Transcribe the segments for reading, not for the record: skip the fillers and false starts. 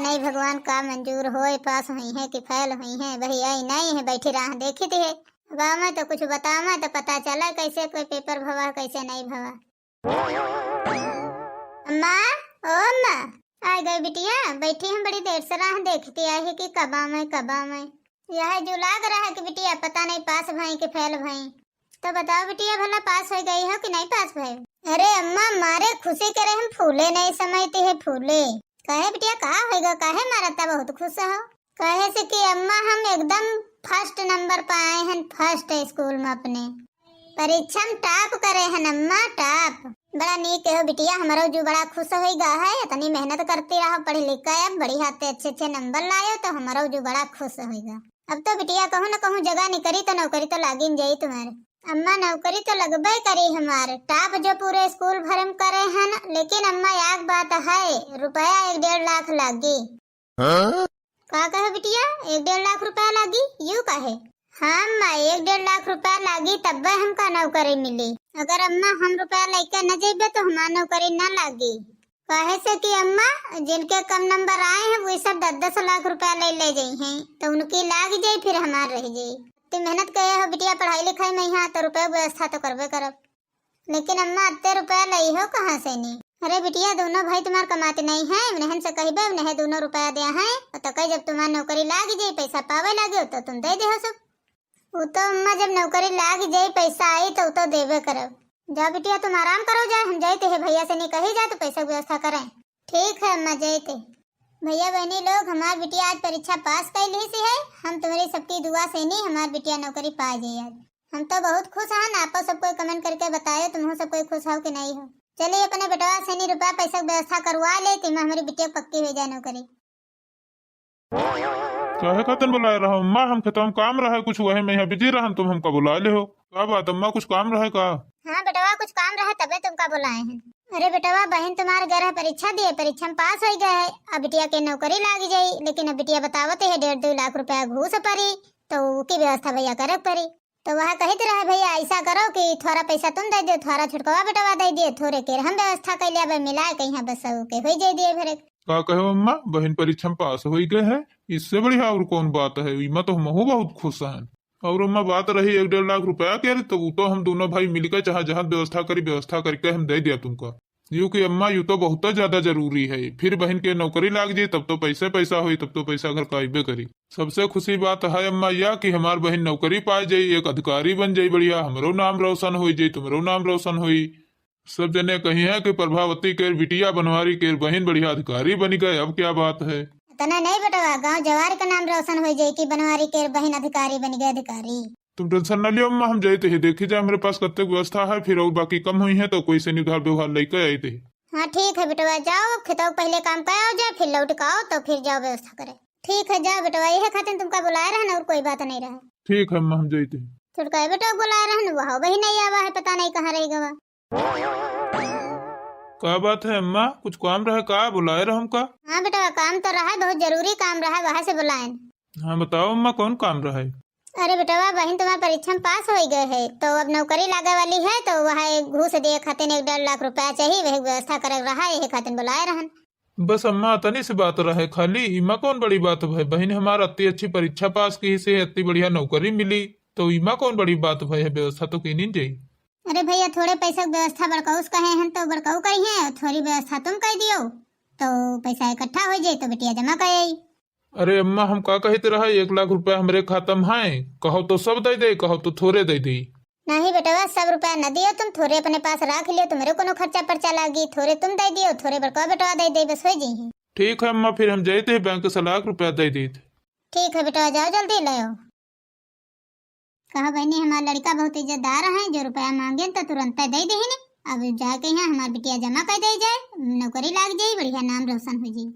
नहीं भगवान का मंजूर होए, पास हुई है कि फेल हुई है, वही आई नहीं है, बैठी राह देखी थी। गाँव में तो कुछ बतावा तो पता चला कैसे कोई पेपर भवा कैसे नहीं भवा। अम्मा, ओ अम्मा, आ गई बिटिया? बैठी हम बड़ी देर से राह देखती आई है कि कबा में यह जो लाग रहा है कि बिटिया पता नहीं पास भई कि फेल भई। तो बताओ बिटिया, भला पास हो गई हो कि नहीं पास भई? अरे अम्मा, मारे खुशी करे हम फूले नहीं समझते है फूले। कहे बिटिया कहा होगा, काहे मारता बहुत खुश हो? कहे से कि अम्मा हम एकदम फर्स्ट नंबर पर आए हैं, फर्स्ट स्कूल में अपने परीक्षा में टॉप करे हैं अम्मा, टॉप। बड़ा नीक हो बिटिया, हमारा जो बड़ा खुश होगा है, इतनी मेहनत करती रहो, पढ़ी लिख कर बड़ी हाथ अच्छे नंबर लाए तो हमारा जो बड़ा खुश होगा। अब तो बिटिया कहूँ न कहूँ जगह नहीं करी तो नौकरी तो लागिन जाई तुम्हारे। अम्मा नौकरी तो लगबे करी हमारे, टॉप जो पूरे स्कूल भर में करे हैं, लेकिन अम्मा एक बात है, रुपया 1-1.5 लाख लागी। का कहे बिटिया 1-1.5 लाख रुपया लागी? यू कहे? हाँ अम्मा, 1-1.5 लाख रुपया लागी तब हमका नौकरी मिली। अगर अम्मा हम रुपया लेकर न जेबे तो हमारा नौकरी न लागी। कहे से कि अम्मा जिनके कम नंबर आए हैं वो सब 10-10 लाख रुपया ले जाई हैं, तो उनकी लाग जाये फिर हमार रह जाये। तो मेहनत करे हो बिटिया पढ़ाई लिखाई में, यहाँ तो रुपया व्यवस्था तो करबे करब, लेकिन अम्मा इतने रुपया लाई हो कहाँ से नहीं? अरे बिटिया दोनों भाई तुम्हारे कमाते नहीं है, उन्हें से कही उन्हें दोनों रुपया दिया है, तो कही जब तुम्हारी नौकरी लाग जाये पैसा पावे लागे तो तुम दे दे सब। वो तो अम्मा जब नौकरी लाग जाये पैसा आई तो देवे करब। जा बिटिया तुम आराम करो, जाए हम जाते है भैया से नहीं कही जा तो पैसा व्यवस्था करें। ठीक है अम्मा जाते। भैया बहनी लोग, हमार बिटिया आज परीक्षा पास कर ली सी है, हम तुम्हारी सबकी दुआ से नहीं हमार बिटिया नौकरी पा जाए आज। हम तो बहुत खुश हैं, आप सबको कमेंट करके बताए तुम सब कोई खुश हो कि नहीं हो। चलिए अपने बेटवा से नहीं रुपया पैसा व्यवस्था करवा ले, तुम हमारी बिटिया पक्की हो जाए नौकरी। काहे खातिर बुलाए रहो अम्मा? हम खत्म काम रहे कुछ वही में बिजी रहा, तुम हमका बुला ले हो? क्या बात अम्मा, कुछ काम रहे का? हाँ बेटवा कुछ काम रहा तबे तुमका बुलाए हैं। अरे बेटवा बहन तुम्हारे घर परीक्षा दिए, परीक्षा में पास हो गए है, अब बिटिया के नौकरी लाग जाये, लेकिन अब बिटिया बतावते है 1.5-2 लाख रुपया घूस पड़ी, तो की व्यवस्था भैया करे पड़ी। तो वह कहते रहे भैया ऐसा करो कि थोड़ा पैसा तुम दे दो, थोड़ा छुटकवा बेटवा दे दिए, थोड़े के हम व्यवस्था कर लिया मिला कहीं बस के हो जाए दिए फिर। का कहो अम्मा, बहन परीक्षा में पास हो गए है, इससे बढ़िया और कौन बात है? इमा तो हम बहुत खुश हैं। और अम्मा बात रही 1-1.5 लाख रुपया के, तो वो तो हम दोनों भाई मिलकर चाहे जहाँ व्यवस्था करके हम दे दिया तुमको। यू कि अम्मा यू तो बहुत ज्यादा जरूरी है, फिर बहन के नौकरी लाग जाये तब तो पैसा हुई, तब तो पैसा घर का आइबे करी। सबसे खुशी बात है अम्मा यह कि हमार बहन नौकरी पा जाये, एक अधिकारी बन जाये, बढ़िया हमरो नाम रोशन हो जाये, तुम्हारो नाम रोशन हुई। सब जने कही है कि प्रभावती के बिटिया बनवारी के बहन बढ़िया अधिकारी बन गए, अब क्या बात है? इतना नहीं बेटवा, गाँव जवार का नाम रोशन हो जाये कि बनवारी के बहन अधिकारी बन गए अधिकारी। तुम टेंशन न लियो अम्मा, हम जाते हैं देखी जाए हमारे पास कत्ते व्यवस्था है, फिर और बाकी कम हुई है तो कोई से उधार व्यवहार लेकर आए थे। हाँ ठीक है बेटवा, जाओ खेतों पहले काम कराओ जाए, फिर लौट के आओ तो फिर जाओ व्यवस्था करे। ठीक है जाओ बेटवा, यह खातिर तुमका बुलाए रहा और कोई बात नहीं रहा। ठीक है अम्मा, हम जाते हैं। छुटका बेटा बुलाए रहा, वहाँ वही नहीं आवा है, पता नहीं कहाँ रहेगा। क्या बात है अम्मा, कुछ काम रहा का बुलाए रहा हमका? हाँ बेटा काम तो रहा, बहुत जरूरी काम रहा, वहाँ से बुलाए। हाँ बताओ अम्मा, कौन काम रहा है? अरे बेटा बहन तुम्हारी परीक्षा में पास हो गए है, तो अब नौकरी लागे वाली है, तो वहाँ घूस दिए खातिर 1-1.5 लाख रुपया चाहिए, वही व्यवस्था कर रहा है, यही खातिर बुलाए रहन। बस अम्मा तनी से बात रहे खाली, इमा कौन बड़ी बात है? बहन हमारा इतनी अच्छी परीक्षा पास की से इतनी बढ़िया नौकरी मिली, तो इमा कौन बड़ी बात है? व्यवस्था तो की नहीं जाये। अरे भैया थोड़े पैसा व्यवस्था बड़काऊ कहे हैं तो बड़काऊ कही है, थोड़ी व्यवस्था तुम कह दियो तो पैसा इकट्ठा हो जाये तो बिटिया जमा कर। अरे अम्मा हम का कहते रहा 1 लाख रुपया हमारे खाता में है, कहो तो सब दे दे, कहो तो थोड़े दे दी। नहीं बेटा सब रुपया न दियो, तुम थोड़े अपने पास रख लियो, तुम्हारे कोनो खर्चा पर्चा लागी, थोड़े तुम दे दियो, थोड़े बड़का बेटा दे दे, बस हो जाये। ठीक है अम्मा, फिर हम जाते हैं बैंक से 1 लाख रुपया दे दी। ठीक है बेटा जाओ जल्दी ले आओ। कहा बहनी हमारा लड़का बहुत इज्जतदार है, जो रुपया मांगे तो तुरंत दे दे, अब जाके यहाँ हमारी बिटिया जमा कर दे जाए, नौकरी लाग जाये, बढ़िया नाम रोशन हो जाये।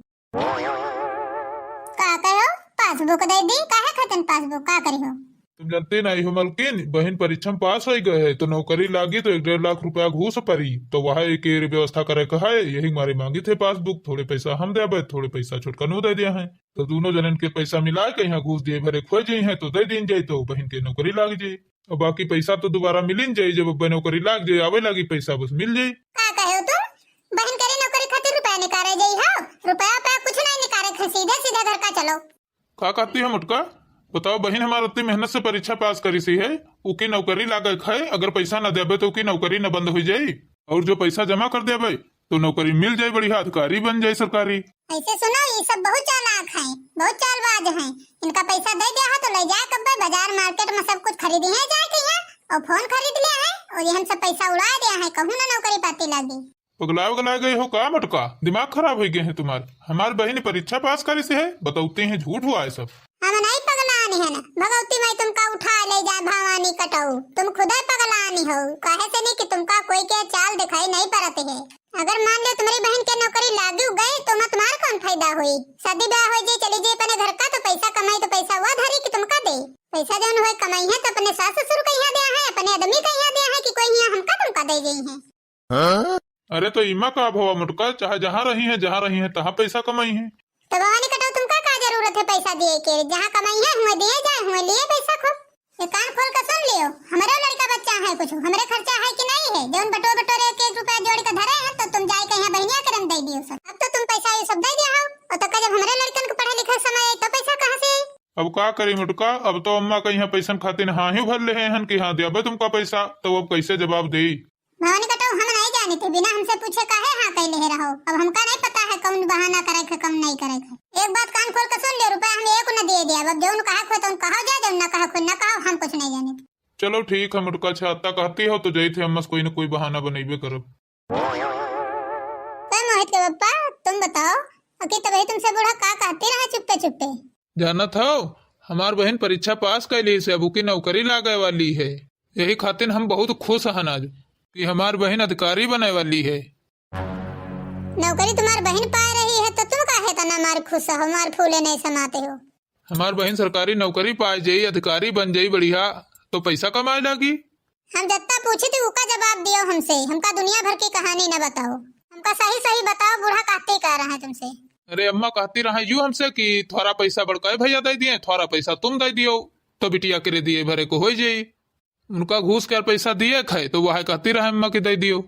का कहो पासबुक दे दी, काहे खातिर पासबुक का करी हो? तुम जानते नहीं हो मलकिन, बहन परीक्षा में पास हो गए है तो नौकरी लागी तो 1-1.5 लाख रुपया घूस पड़ी, तो वह एक व्यवस्था करे कहा है, यही हमारे मांगी थे पासबुक, थोड़े पैसा हम दे, थोड़े पैसा छोटकनू दे दिया है, तो दोनों जनन के पैसा मिला के यहाँ घूस दिए भरे खोज जाये है, तो दे दी जाये तो बहन के नौकरी लाग जाये, और बाकी पैसा तो दोबारा मिल जाये, जब नौकरी लाग जाये आवे लगी पैसा बस मिल जाये। का कहो तुम बहन करे नौकरी खातिर रुपया निकाले जाई हो? रुपया कुछ नहीं निकाले खसी चलो। का कहती है मुटका? बताओ बहन, हमारा इतनी मेहनत से परीक्षा पास करी सी है, उकी नौकरी लागे है। अगर पैसा न देबे तो उकी नौकरी न बंद हो जाये, और जो पैसा जमा कर देबे तो नौकरी मिल जाये, बढ़िया अधिकारी बन जाये सरकारी। ऐसे सुनो, ये सब बहुत चालाक हैं, बहुत चालबाज हैं। इनका पैसा दे दिया है तो ले जाए कब्बे बाजार मार्केट में सब कुछ खरीदी है जाके यहाँ, और फोन खरीद लिया है, और ये हम सब पैसा उड़ा दिया है, कहूँ ना नौकरी पाती लगी। पगला उगला गए हो का मुटका? दिमाग खराब हो गए हैं तुम्हारे। हमारी बहन परीक्षा पास करी से है, बताते हैं झूठ हुआ है सब। हम नहीं पगलानी है ना भगवती माई, तुमका उठा ले जा भवानी कटाऊ, तुम खुद ही पगलानी हो। कहे से नहीं कि तुमका कोई के चाल दिखाई नहीं पड़ती है। अगर मान लो तुम्हारी बहन के नौकरी लागू गई तो मैं तुम्हारा कौन फायदा हुई? शादी ब्याह हो जाए, चली जाए अपने घर का, तो पैसा कमाई तो पैसा वो धरी कि तुमका दे। पैसा जौन हुए कमाई है तो अपने सास ससुर का यहाँ दिया है, अपने आदमी का यहाँ दिया है, कि कोई यहाँ हमका तुमका दे गई है। अरे तो इमा का भवा मुटका, चाहे जहाँ रही है तहाँ पैसा कमाई है। तो भवानी कटाऊ, तुमका क्या जरूरत है पैसा दिए के? जहाँ कमाई है हुए दिए जाए, हुए लिए पैसा खूब। ये कान खोल कर सुन लियो, हमारा लड़का बच्चा है, कुछ हमारे खर्चा है कि नहीं है? जौन बटोरे 1 रुपया जोड़ के धरे हैं तो तुम जाए कहीं बहनिया करन दे दियो सब। अब तो तुम पैसा ये सब दे दिया हो, और तो जब हमारे लड़कन को पढ़े लिखे समय आई तो पैसा कहाँ से? अब का करी मुटका? अब तो अम्मा का यहाँ पैसा खातिर हाँ ही भर ले हैं कि हाँ दिया तुमका पैसा, तो अब कैसे जवाब दे? भवानी कटाऊ, हम नहीं जानी थे, बिना हमसे पूछे काहे हाँ कह ले रहो। अब हमका नहीं पता है कौन बहाना करे है कौन नहीं करे है। एक बात कान खोल कर सुन ले, रुपया हम एक न दे दिया। अब जो कहा खो तो कहा जाए, जो न कहा खो न कहा, हम कुछ नहीं जाने। चलो ठीक है मुटका, छाता कहती हो तो जई थे अम्मा कोई न कोई बहाना बनेबे करब। मोहित के पप्पा, तुम बताओ, अकी तो भाई तुमसे बूढ़ा का कहती रहा चुप्पे चुप्पे? जाना था हमार बहन परीक्षा पास कैली से अब की नौकरी लागे वाली है, यही खातिर हम बहुत खुश हैं आज कि हमार बहन अधिकारी बने वाली है। नौकरी तुम्हार बहन पा रही है तो तुम काहे तना मार खुश हो, मार फूले नहीं समाते हो? हमार बहन सरकारी नौकरी पाए जाई, अधिकारी बन जाई बढ़िया, तो पैसा कमाए लगी। हम जत्ता पूछी थी उसका जवाब दियो हमसे, हमका दुनिया भर की कहानी न बताओ, हमका सही सही बताओ बूढ़ा कहते कह रहा है तुमसे। अरे अम्मा कहती रहा यू हमसे कि थोड़ा पैसा बड़काए भैया दे दिए, थोड़ा पैसा तुम दे दियो तो बिटिया के दिए भरे को हो जाये। उनका घूस कर पैसा दिए खाए तो वह कहती रहा अम्मा की दे दियो।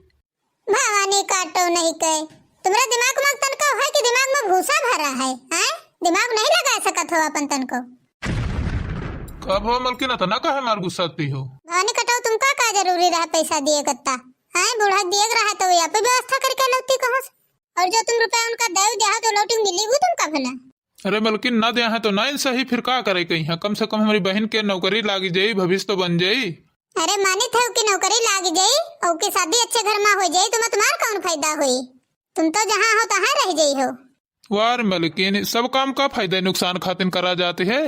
भवानी काटो नहीं कहे, तुम्हारा दिमाग में तनका है कि दिमाग में भूसा भरा है? हैं? दिमाग नहीं लगा सकत हो अपन तन को? कब हो मलकिन इतना काहे मार गुस्सा ती हो? भवानी कटाऊ, तुमका का जरूरी रहा पैसा दिए कत्ता? हैं, बूढ़ा दिए रहा तो यहाँ पे व्यवस्था करके लौटी कहाँ से? और जो तुम रुपया उनका दे दिया तो लौटी मिली वो तुमका भला? अरे मलकिन ना दिया है तो ना सही, फिर का करे कहीं, कम से कम हमारी बहन के नौकरी लागी जाये, भविष्य तो बन जाये। अरे मानी थे उसकी नौकरी लाग जाये और उसकी शादी अच्छे घर में हो जाये तो मैं तुम्हारा कौन फायदा हुई? तुम तो जहाँ हो तहाँ रह जाई हो। वार मलकिन, सब काम का फायदा नुकसान खातिर करा जाते है,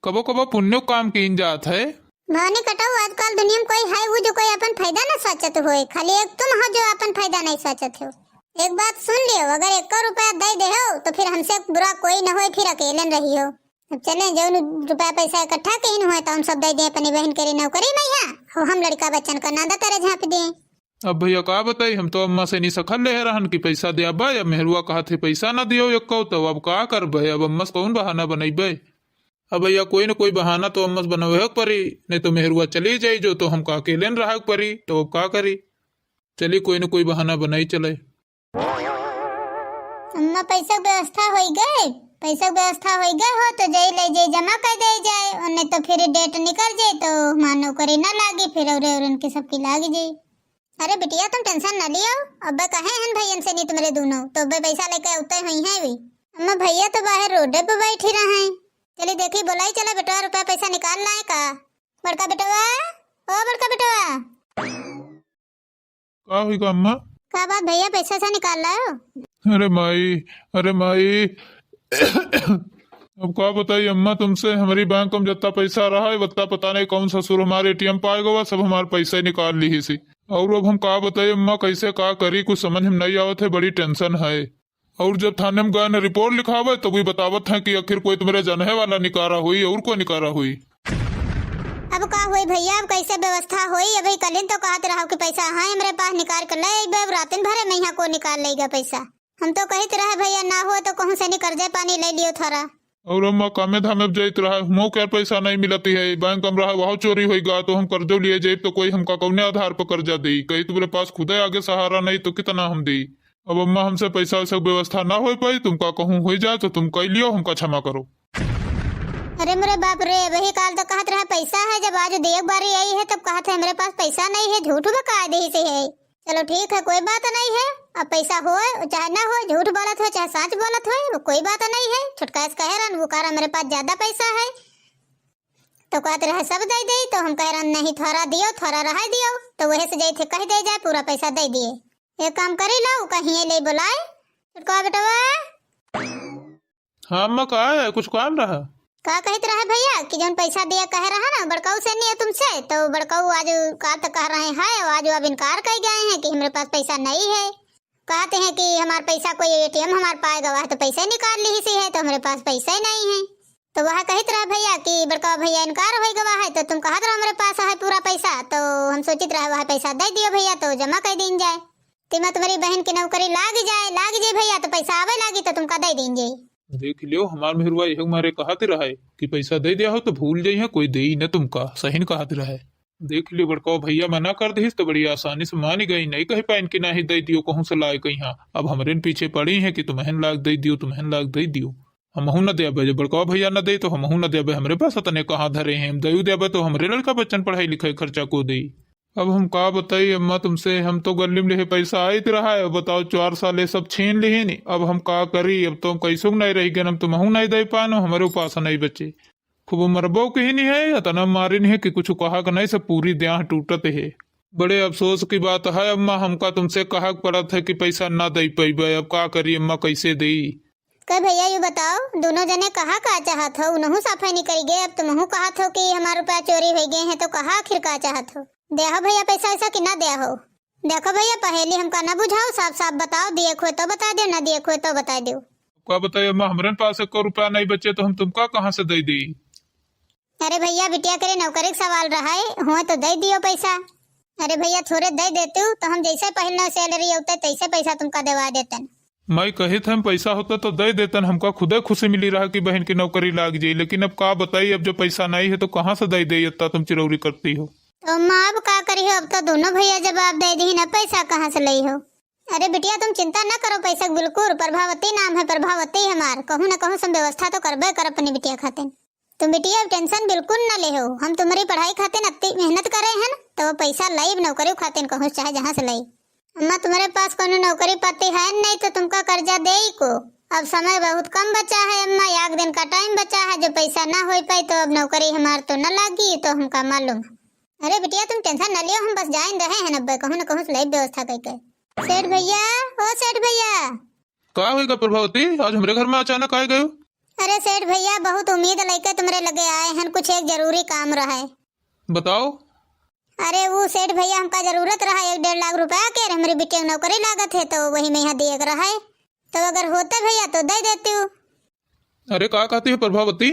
कबो कबो पुण्य काम कीन जात है। भवानी कटाऊ, आजकल दुनिया में कोई है वो जो कोई अपन फायदा न सोचत होए, खाली एक तुम हो जो अपन फायदा नहीं सोचत हो। एक बात सुन लियो, अगर 1 रुपया दे दे हो तो फिर हमसे बुरा कोई न हो, फिर अकेले रही हो। अब चले जो रुपया पैसा इकट्ठा कहीं हुआ तो हम सब दे दे अपनी बहन के नौकरी में, यहाँ हम लड़का बच्चन का नादा तेरे झाँप दिए। अब भैया का बताई, हम तो अम्मा से नहीं सखल ले रहन की पैसा दिया भाई, अब मेहरुआ कहा थे पैसा न दियो एक को, तो अब का कर भाई, अब अम्मा से कौन बहाना बनाई? अब भैया कोई न कोई बहाना तो अम्मा से बनवे परी, नहीं तो मेहरुआ चली जाई जो तो हम का अकेले रहा परी, तो अब का करी? चली कोई न कोई बहाना बनाई चले। अम्मा पैसा व्यवस्था हो गए, पैसा व्यवस्था हो गए हो तो जाई ले जाए जमा कर दे जाए, और नहीं तो फिर डेट निकल जाए तो हमार नौकरी न लागी, फिर और उनके सबकी लाग जाए। अरे बिटिया तुम टेंशन न लियो, अब कहे हैं भैया से नहीं तुम्हारे दोनों तो पैसा लेके उतर हुई है भी। अम्मा भैया तो बाहर रोडे पे बैठी रहे हैं, चलिए देखी बोलाई, चला बेटा रुपया पैसा निकाल लाए का। बड़का बेटवा, ओ बड़का बेटवा, का हुई अम्मा? का बात भैया पैसा से निकाल लाओ? अरे माई अब का बताई अम्मा तुमसे, हमारी बैंक में जितना पैसा रहा है उतना पता नहीं कौन ससुर हमारे एटीएम पाएगा, सब हमारे पैसे निकाल ली ही सी। और अब हम का बताई अम्मा, कैसे का करी, कुछ समझ में नहीं आवत है, बड़ी टेंशन है। और जब थाने में गए न रिपोर्ट लिखावे तो भी बतावत है कि आखिर कोई तुम्हारे जनहे वाला निकारा हुई और को निकारा हुई। अब का हुई भैया, अब कैसे व्यवस्था हुई? अभी कल तो कहते रहो कि पैसा है हमारे पास, निकाल कर ले रातिन भरे में यहाँ को निकाल लेगा पैसा। हम तो कहते रहे भैया ना हो तो कहूँ से नहीं कर्जे पानी ले लियो थोड़ा। और अम्मा कामे धामे जाइत रहा, हमो क्या पैसा नहीं मिलती है, बैंक में रहा वहाँ चोरी होगा तो हम कर्जो लिए जाए तो कोई हमका कौने आधार पर कर्जा दी, कहीं तुम्हारे पास खुद आगे सहारा नहीं तो कितना हम दी। अब अम्मा हमसे पैसा वैसा व्यवस्था ना हो पाई, तुमका कहूँ हो जाए तो तुम कह लियो, हमका क्षमा करो। अरे मेरे बाप रे, वही काल तो कहत रहा पैसा है, जब आज देख बारी आई है तब कहत है मेरे पास पैसा नहीं है, झूठ बका दे से है। चलो ठीक है, कोई बात नहीं है। अब पैसा हो चाहे ना हो, झूठ बोलत हो चाहे सच बोलत हो, वो कोई बात नहीं है। छुटका से कह रहा वो कह रहा मेरे पास ज्यादा पैसा है, तो कहते रहे सब दे दे, तो हम कह रहा नहीं थोड़ा दियो थोड़ा रहा दियो, तो वही से जाए थे कह दे जाए पूरा पैसा दे दिए। एक काम करी लो, कहीं ले बुलाए छुटका बेटवा। हाँ अम्मा कहा है, कुछ काम रहा? का कहते रहे भैया कि जब पैसा दिया कह रहा ना बड़काऊ से नहीं है तुमसे, तो बड़काऊ आज का तो कह रहे हैं, आज अब इनकार कर गए हैं कि हमारे पास पैसा नहीं है। कहते हैं कि हमारे पैसा कोई एटीएम हमारे पाएगा, वह तो पैसे निकाल ली ही है, तो हमारे पास पैसा ही नहीं है। तो वह कहते रहा भैया कि बड़का भैया इनकार हो गवा है, तो तुम कहते रहो हमारे पास है पूरा पैसा, तो हम सोचित रहे वह पैसा दे दियो भैया तो जमा कर दीन जाए, तिमा तुम्हारी बहन की नौकरी लाग जाए भैया, तो पैसा आवे लागी तो तुमका दे दीन जाए। देख लियो हमार मेहरवा यह हमारे कहते रहा है कि पैसा दे दिया हो तो भूल जाइए, कोई दे ही न तुमका, सही न कहते रहा है। देख लियो बड़का भैया मना कर दीस तो बड़ी आसानी से मान गई, नहीं कही पाइन कि नहीं दे दियो कहूँ से लाए कहीं। हाँ अब हमारे पीछे पड़ी है कि तुम्हें लाख दे दियो तुम्हें लाख दे दियो, हमहू न देबे, जब बड़का भैया न दे तो हमहू न देबे, हमरे पास अतने कहाँ धरे हैं, हम दयू देबे तो हमरे लड़का बच्चन पढ़ाई लिखाई खर्चा को दे। अब हम का बताइए अम्मा तुमसे, हम तो गली में पैसा आयत रहा है, बताओ 4 साल सब छीन ली नहीं, अब हम का करी, अब तो हम कैसो नहीं रही गए, हम तुम्हें नहीं दे पानो, हमारे पास नहीं बचे, खूब मरबो कहीं नहीं है, इतना मारे नहीं है कि कुछ कहा का नहीं, सब पूरी देह टूटत है। बड़े अफसोस की बात है अम्मा, हमका तुमसे कहा पड़त है कि पैसा ना दे पैबे, अब का करी अम्मा, कैसे दी? कह भैया ये बताओ, दोनों जने कहा का चाहत हो, उनहु सफाई नहीं करी गए, अब तुमहु कहत हो कि हमारे रुपया चोरी हो गए हैं, तो कहा आखिर का चाहत हो? दे भैया पैसा ऐसा कि ना दे हो? देखो भैया पहले हमका ना बुझाओ, साफ साफ बताओ, दिए खोए तो बता दो, ना दिए खोए तो बता दो। क्या बताइए अम्मा, हमारे पास 1 रुपया नहीं बचे तो हम तुमका कहाँ से दे दी? अरे भैया बिटिया करे नौकरी का सवाल रहा है, हो तो दे दियो पैसा। अरे भैया थोड़े दे देते हो तो हम जैसे पहले सैलरी होता तैसे पैसा तुमका देवा देते। मैं कहे थे हम पैसा होता तो दे देतन, हमका खुदे खुशी मिली रहा कि बहन की नौकरी लाग जाये, लेकिन अब का बताइए, अब जो पैसा नहीं है तो कहाँ से दे दे, इतना तुम चिरौरी करती हो। तो माँ अब का करी हो, अब तो दोनों भैया जवाब दे दी ना, पैसा कहाँ से ली हो? अरे बिटिया तुम चिंता न करो, पैसा बिल्कुल, प्रभावती नाम है, प्रभावती हमार, कहूँ न कहूँ सब व्यवस्था तो करबे कर अपनी बिटिया खाते। तुम बिटिया टेंशन बिल्कुल न ले हो, हम तुम्हारी पढ़ाई खाते अति मेहनत करे हैं, तो वो पैसा लाई नौकरी खाते कहूँ चाहे जहाँ से लाई। अम्मा तुम्हारे पास कोनो नौकरी पाती है नहीं तो तुमका कर्जा दे को, अब समय बहुत कम बचा है अम्मा, 1 दिन का टाइम बचा है, जो पैसा ना हो पाई तो अब नौकरी हमार तो न लागी, तो हमका मालूम। अरे बिटिया तुम टेंशन न लियो, हम बस जाइन रहे हैं नब्बे, कहूँ न कहूँ लाई व्यवस्था करके। सेठ भैया, ओ सेठ भैया। क्या होगा प्रभावती, आज हमारे घर में अचानक आए गए? अरे सेठ भैया बहुत उम्मीद लेके तुम्हारे लगे आए हैं, कुछ एक जरूरी काम रहा है। बताओ। अरे वो सेठ भैया हमका जरूरत रहा 1-1.5 लाख रुपया के, हमारी बिटिया नौकरी लागत है, तो वही में यहाँ दिए रहा है, तो अगर होता भैया तो दे देती हूँ। अरे क्या कहती है प्रभावती,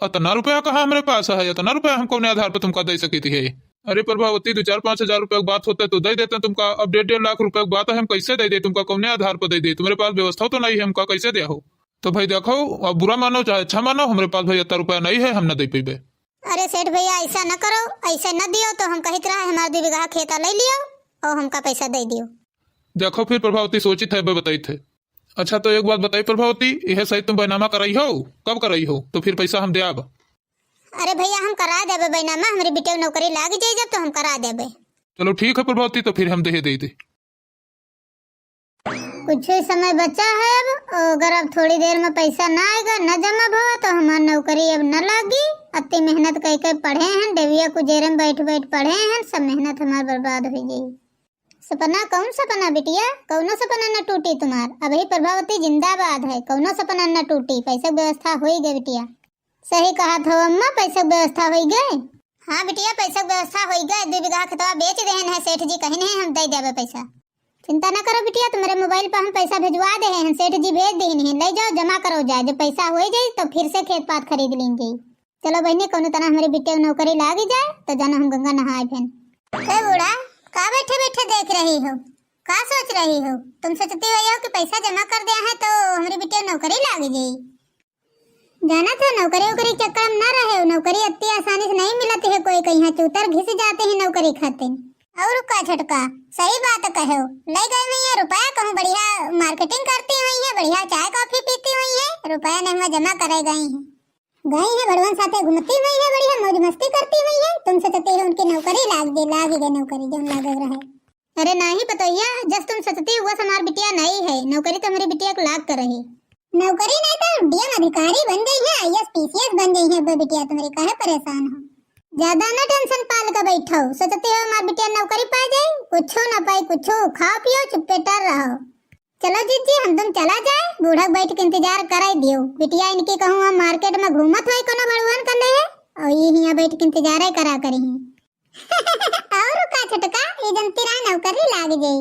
इतना रुपया कहाँ हमारे पास है, इतना रुपया हम कौन आधार पर तुमका दे सकी थी? अरे प्रभावती 2-4-5 हजार रुपया की बात होता है तो दे देते तुमका, अब 1.5 लाख रुपया की बात है, हम कैसे दे दे तुमका, कौन आधार पर दे दे? तुम्हारे पास व्यवस्था तो नहीं है, हमका कैसे दिया हो? तो भाई देखो, अब बुरा मानो चाहे अच्छा मानो, हमारे पास भाई इतना रुपया नहीं है, हम न दे पाए। अरे सेठ भैया ऐसा न करो, ऐसा न दियो तो हम कहते रहा हमारे 2 बीघा खेता ले लियो और हमका पैसा दे दियो। देखो फिर प्रभावती सोची थे बताई थे। अच्छा तो एक बात बताई प्रभावती, यह सही तुम बैनामा कराई हो, कब कराई हो, तो फिर पैसा हम दे आब? अरे भैया हम करा देबे बैनामा, हमारी बेटे नौकरी लाग जाए जब तो हम करा देबे। चलो ठीक है प्रभावती, तो फिर हम दे दे। कुछ ही समय बचा है अब, अगर अब थोड़ी देर में पैसा ना आएगा न जमा हुआ तो हमारी नौकरी अब न लागी। अति मेहनत करके पढ़े हैं, देविया कुजेरे में बैठ बैठ पढ़े हैं, सब मेहनत हमारी बर्बाद हो गई। सपना कौन सपना बिटिया, कौनो सपना न टूटी तुम्हार, अभी प्रभावती जिंदाबाद है, कौनो सपना न टूटी, पैसा व्यवस्था हो गई बिटिया। सही कहा था अम्मा, पैसा व्यवस्था हो गई। हाँ बिटिया पैसा व्यवस्था हो गई, 2 बीघा खेतवा बेच देहन है सेठ जी, कहीं नहीं हम दे देबे पैसा, चिंता न करो बिटिया, तुम्हारे मोबाइल पर हम पैसा भिजवा दे हैं, सेठ जी भेज दी नहीं, ले जाओ जमा करो जाए, जब पैसा हो जाए तो फिर से खेत पात खरीद लेंगे। चलो बहनी कौनो तना हमारी बिटिया नौकरी लाग जाए तो जाना हम गंगा नहाए फिर। बूढ़ा का बैठे बैठे देख रही हो, का सोच रही हो? तुम सोचती हो कि पैसा जमा कर दिया है तो हमारी बिटिया नौकरी लाग जाए? जाना था नौकरी उकरी चक्कर में न रहे, नौकरी इतनी आसानी से नहीं मिलती है, कोई कहीं चूतर घिस जाते हैं नौकरी खाते। और का झटका सही बात कहो, ले गए भैया रुपया, कहूँ बढ़िया मार्केटिंग करती हुई है, बढ़िया चाय कॉफी पीती हुई है, रुपया नहीं जमा करे गई है। गई है बड़वन साथे घूमती हुई है, बढ़िया मौज मस्ती करती हुई है। तुम सोचते हो उनकी नौकरी लाग गई नौकरी जो लाग रहा है। अरे नहीं पतोहिया, जब तुम सोचती हुआ हमारी बिटिया नहीं है, नौकरी तो मेरी बिटिया को लाग कर रही। नौकरी नहीं तो डीएम अधिकारी बन गई है, आईएएस पीसीएस बन गई है। बिटिया तुम्हारी काहे परेशान हो? ज्यादा ना टेंशन पाल कर बैठो। सोचते हो हमारी बिटिया नौकरी पा जाए, कुछ ना पाई, कुछ खाओ पियो चुप्पे टर रहो। चलो जीजी हम तुम चला जाए, बूढ़ा बैठ के इंतजार कराई दियो। बिटिया इनकी कहूँ हम मार्केट में घूमत हुई कोनो भड़वन कर ले है और ये यहाँ बैठ के इंतजार करा करी और का छटका ये जनती रहा नौकरी लाग गई।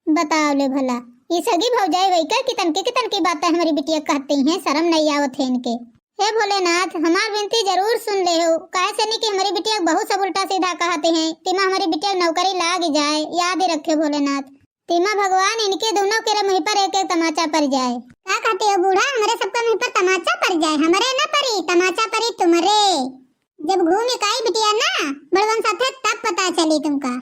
बताओ ले भला ये सगी भौजाई वही का कितन की बातें हमारी बिटिया कहती हैं, शर्म नहीं आवत है इनके। हे भोलेनाथ हमार विनती जरूर सुन ले हो, काहे से नहीं कि हमारी बिटिया बहुत सब उल्टा सीधा कहते हैं। तीमा हमारी बिटिया नौकरी लाग जाए, याद ही रखे भोलेनाथ। तीमा भगवान इनके दोनों के मुँह पर एक एक तमाचा पड़ जाए। क्या कहते हो बूढ़ा, हमारे सबका मुँह पर तमाचा पड़ जाए? हमारे न पड़ी तमाचा पड़ी तुम्हारे। जब घूम इकाई बिटिया ना बड़वन साथे तब पता चली तुमका।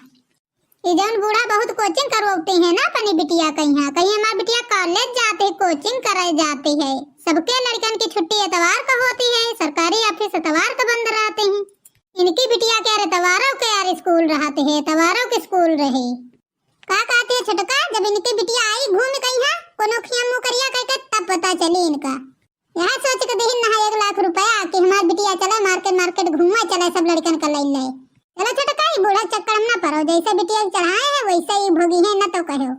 ये जौन बूढ़ा बहुत कोचिंग करवाते हैं ना अपनी बिटिया कहीं हमारी बिटिया कॉलेज जाते कोचिंग कराए जाती है। सबके लड़कन की छुट्टी एतवार को होती है, सरकारी ऑफिस एतवार को बंद रहते हैं। इनकी बिटिया के एतवारों के यार स्कूल रहते हैं, एतवारों के स्कूल रहे। का कहती है छटका, जब इनकी बिटिया आई घूम कहीं कोनो खिया मुंह करिया कह तब पता चली इनका। यहाँ सोच के दही ना 1 लाख रुपया कि हमारी बिटिया चले मार्केट घूमा चले सब लड़कन का लाइन ले। चलो छटका बूढ़ा चक्कर में ना पड़ो, जैसे बिटिया चढ़ाए है वैसे ही भोगी है न तो कहो।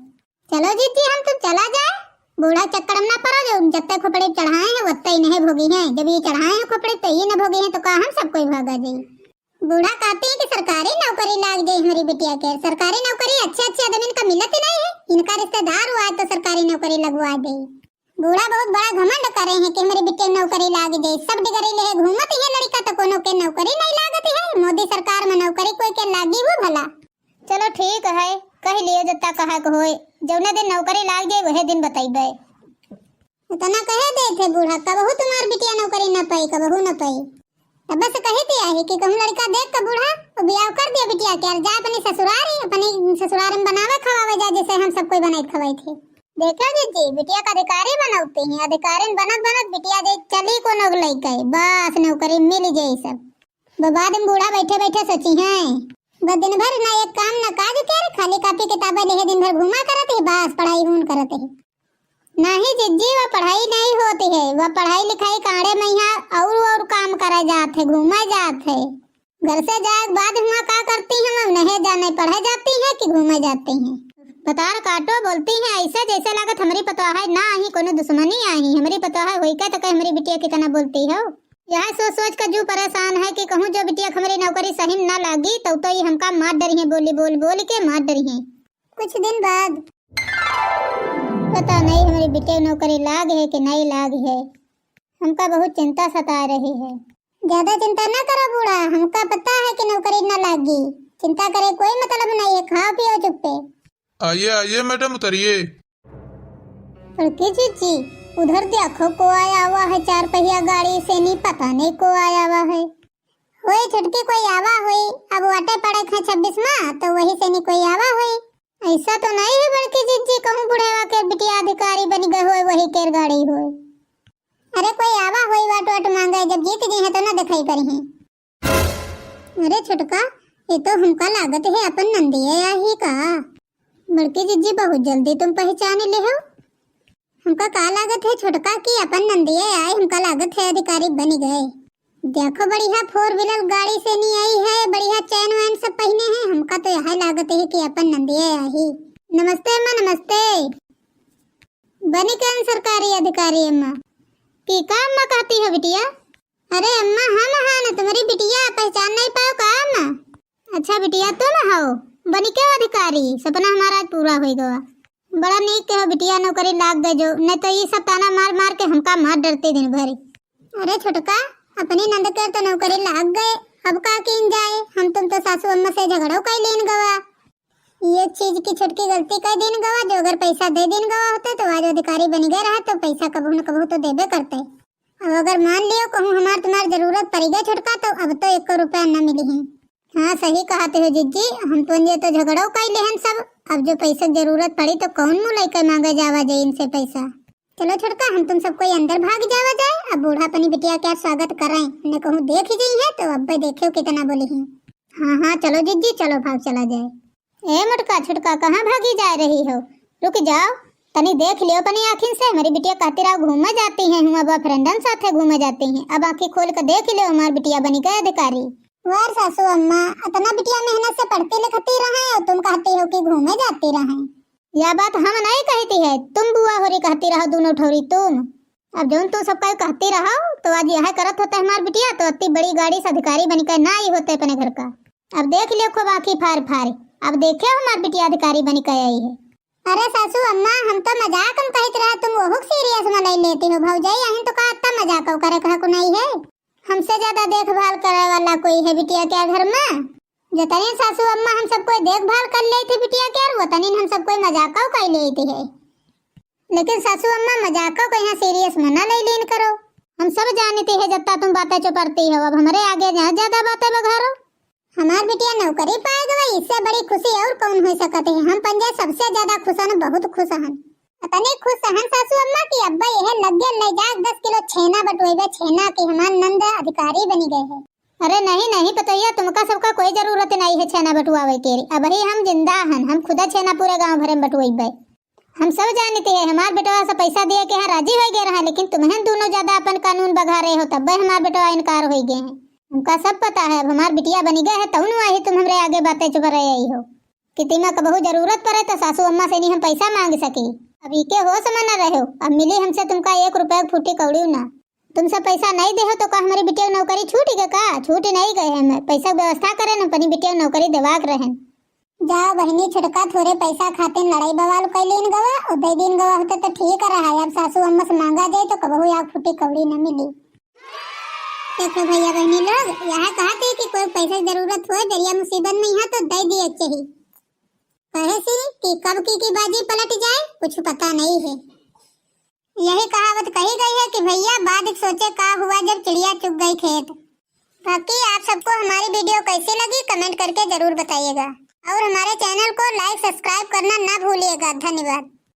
चलो जीजी हम तुम चला जाए, बूढ़ा चक्कर में ना पड़ो, जो जब तक खोपड़े चढ़ाए हैं वत्ते ही नहीं भोगी है। जब ये चढ़ाए हैं खोपड़े तो ये न भोगी है तो कहा हम सब कोई भागा जाए। बूढ़ा कहते हैं कि सरकारी नौकरी लाग गई हमारी बिटिया के। सरकारी नौकरी अच्छे आदमी का मिलत नहीं है, इनका रिश्तेदार हुआ तो सरकारी नौकरी लगवा दे। बूढ़ा बहुत बड़ा घमंड करे हैं कि हमारी बिटिया नौकरी लाग गई। सब डिगरी ले घूमत है लड़का तो कोनो के नौकरी नहीं लागत है। मोदी सरकार में नौकरी कोई के लागी हो भला। चलो ठीक है, कह लियो जत्ता कहा को होए, जौने दिन नौकरी लाग जाए वही दिन बताइबे। इतना कहे दे थे बूढ़ा, कबहू तुम्हारी बिटिया नौकरी न पाई, कबहू न पाई। तब बस कहे दिया है कि कहूं लड़का देख का बूढ़ा तो ब्याह कर दिया बिटिया के, जा अपनी ससुराल में बनावे खवावे जा जैसे हम सब कोई बनाई खवाई थे। देखा जी बिटिया का अधिकारी बनाते हैं, अधिकारी बनत बिटिया जे चली को नौकरी गई, बस नौकरी मिल जाए सब। बाद में बूढ़ा बैठे सोची है बस दिन भर ना एक काम ना काज कर, खाली कॉपी किताबें ले दिन भर घुमा करते है, बस पढ़ाई हूं करते है। नहीं जिज्जी वह पढ़ाई नहीं होती है, वह पढ़ाई लिखाई काड़े में यहाँ और काम करे जाते है, घूमा जाते है। घर से जाए बाद हुआ क्या करती है, हम नहीं जाने पढ़े जाती है कि घूमे जाती है। पतार काटो बोलती है ऐसे जैसे लागत हमारी पता है ना ही कोनो दुश्मनी आई हमारी पता है होई का तो कह हमारी बिटिया कितना बोलती हो। यह सोच कर जो परेशान है कि कहूँ जो बिटिया हमारी नौकरी सही ना लागी तो ये हमका मार डरी है, बोल के मार डरी है। कुछ दिन बाद पता नहीं हमारी बिटिया नौकरी लाग है कि नहीं लाग है, हमका बहुत चिंता सता रही है। ज्यादा चिंता न करो बूढ़ा, हमका पता है कि नौकरी न लागी, चिंता करे कोई मतलब नहीं है, खाओ पियो चुप्पे। आइए मैडम उतरिए। जी उधर देखो को आया हुआ है 4 पहिया गाड़ी से, नहीं पता नहीं को आया हुआ है। वही छटकी कोई आवा हुई, अब वाटे पड़े थे 26 में तो वही से नहीं कोई आवा हुई। ऐसा तो नहीं है बड़की जी कहूँ बुढ़ावा के बिटिया अधिकारी बन गए हुए वही केर गाड़ी हुई। अरे कोई आवा हुई वाट मांगे, जब जीत गई है तो ना दिखाई पड़ी है। अरे छुटका ये तो हमका लागत है अपन नंदिया ही का। बड़की जिज्जी बहुत जल्दी तुम पहचान ले हो। हमका का लागत है छुटका की अपन नंदिया आए, हमका लागत है अधिकारी बन गए। देखो बढ़िया 4 व्हीलर गाड़ी से नहीं आई है, बढ़िया चैन वैन सब पहने हैं, हमका तो यह लागत है कि अपन नंदिया आई। नमस्ते अम्मा नमस्ते। बनी कौन सरकारी अधिकारी अम्मा की का अम्मा कहती है बिटिया? अरे अम्मा हम हाँ तुम्हारी बिटिया पहचान नहीं पाओ का अम्मा? अच्छा बिटिया तुम हो बनी के अधिकारी, सपना हमारा पूरा हो गया। बड़ा नीक के हो बिटिया नौकरी लाग गए जो, नहीं तो ये सब ताना मार के हमका मार डरते दिन भर। अरे छुटका अपनी नंद के तो नौकरी लाग गए, अब का किन जाए, हम तुम तो सासू अम्मा से झगड़ो कई लेन गवा। ये चीज की छुटकी गलती कई दिन गवा, जो अगर पैसा दे दिन गवा होते तो आज अधिकारी बन गए रहा तो पैसा कबू न कबू तो देबे करते। अब अगर मान लियो कहूँ हमार तुम्हारी जरूरत पड़ी गई छुटका तो अब तो 1 रुपया न मिली है। हाँ सही कहते हो जिज्जी, हम तो झगड़ो कई लेहन सब, अब जो पैसे जरूरत पड़ी तो कौन मुँह लेकर मांगे जावा जाए इनसे पैसा। चलो छुटका, हम तुम सब कोई अंदर भाग जावा जाए। अब बूढ़ा पनी बिटिया क्या स्वागत कराएं, ने कहूँ देख ही गई है तो अब भाई देखियो कितना बोली है। हाँ हाँ चलो जिज्जी, चलो भाग चला जाए। ए मुटका छुटका, कहाँ भागी जा रही हो? रुक जाओ, तनी देख लियो अपनी आँखिन से। मेरी बिटिया कहती रहो घूमने जाती है, हुआ बॉयफ्रेंडन साथे घूमने जाती हैं। अब आँखें खोल कर देख लियो, हमारी बिटिया बनी गए अधिकारी। वार सासू अम्मा, इतना बिटिया मेहनत से पढ़ती लिखती रहे और तुम कहती हो कि घूमने जाती रहे। यह बात हम नहीं कहती है, तुम बुआ होरी कहती रहो, दोनों ठोरी तुम। अब जो तुम सबका कहती रहो तो आज यह करत होता है हमार बिटिया, तो इतनी बड़ी गाड़ी से अधिकारी बनकर ना ही होते अपने घर का। अब देख लियो खूब आँखी फार फार, अब देखे हमार बिटिया अधिकारी बनकर आई है। अरे सासू अम्मा, हम तो मजाक हम कहते रहे, तुम वो सीरियस में नहीं लेती हो। भौजाई यहीं तो का इतना मजाक करे कहा को नहीं है। हमसे ज्यादा देखभाल करे वाला कोई है बिटिया क्या घर में? जतनी सासू अम्मा हम सब कोई देखभाल कर लेती बिटिया क्या, वो तनी हम सब कोई मजाक कर लेती है। लेकिन सासू अम्मा मजाक को यहाँ सीरियस में ना ले लेन करो। हम सब जानती है जब तुम बातें चुपरती हो, अब हमारे आगे ज्यादा बातें बघारो। हमार बिटिया नौकरी पाएगा, इससे बड़ी खुशी और कौन हो सकती है। हम पंजे सबसे ज्यादा खुश हैं, बहुत खुश हैं। इतनी खुश हैं सासू अम्मा की अब्बा यह लगे ले जा 10 किलो छेना बटोएबे, छेना की हमार नंद अधिकारी बनी गए है। अरे नहीं नहीं पतैया, तुमका सबका कोई जरूरत नहीं है छेना बटुआवे के। अब ही हम जिंदा हन, हम खुदा छेना पूरे गांव भरे में बटुएबे। हम सब जानते हैं हमार बेटवा से पैसा दिए के यहाँ राजी हो गए रहा, लेकिन तुम्हें दोनों ज्यादा अपन कानून बघा रहे हो, तब हमार बेटवा इनकार हो गए हैं। हमका सब पता है, अब हमार बिटिया बनी गए है तब आई तुम हमरे आगे बातें चुप रही हो कि तुम्हें कबहू जरूरत पड़े तो सासू अम्मा से नहीं हम पैसा मांग सकी। अभी के हो समय न रहे हो, अब मिली हमसे तुमका 1 रुपया फूटी कौड़ी ना। तुम सब पैसा नहीं दे हो तो का हमारी बिटिया नौकरी छूट गए का? छूट नहीं गए हैं, पैसा व्यवस्था करे न अपनी बिटिया नौकरी देवाक रहे। जाओ बहनी छुटका, थोड़े पैसा खाते लड़ाई बवाल कैलीन गवा और 2 दिन गवा होते तो ठीक रहा। अब सासू अम्मा से मांगा जाए तो कबहू आग फूटी कौड़ी न मिली। देखो भैया बहनी लोग, यहाँ कहते कि कोई पैसे की जरूरत हो दरिया मुसीबत में यहाँ तो दे दिए चाहिए। कहे सी कि कब की बाजी पलट जाए कुछ पता नहीं है। यही कहावत कही गई है कि भैया बाद सोचे का हुआ जब चिड़िया चुग गई खेत। बाकी आप सबको हमारी वीडियो कैसी लगी कमेंट करके जरूर बताइएगा और हमारे चैनल को लाइक सब्सक्राइब करना ना भूलिएगा। धन्यवाद।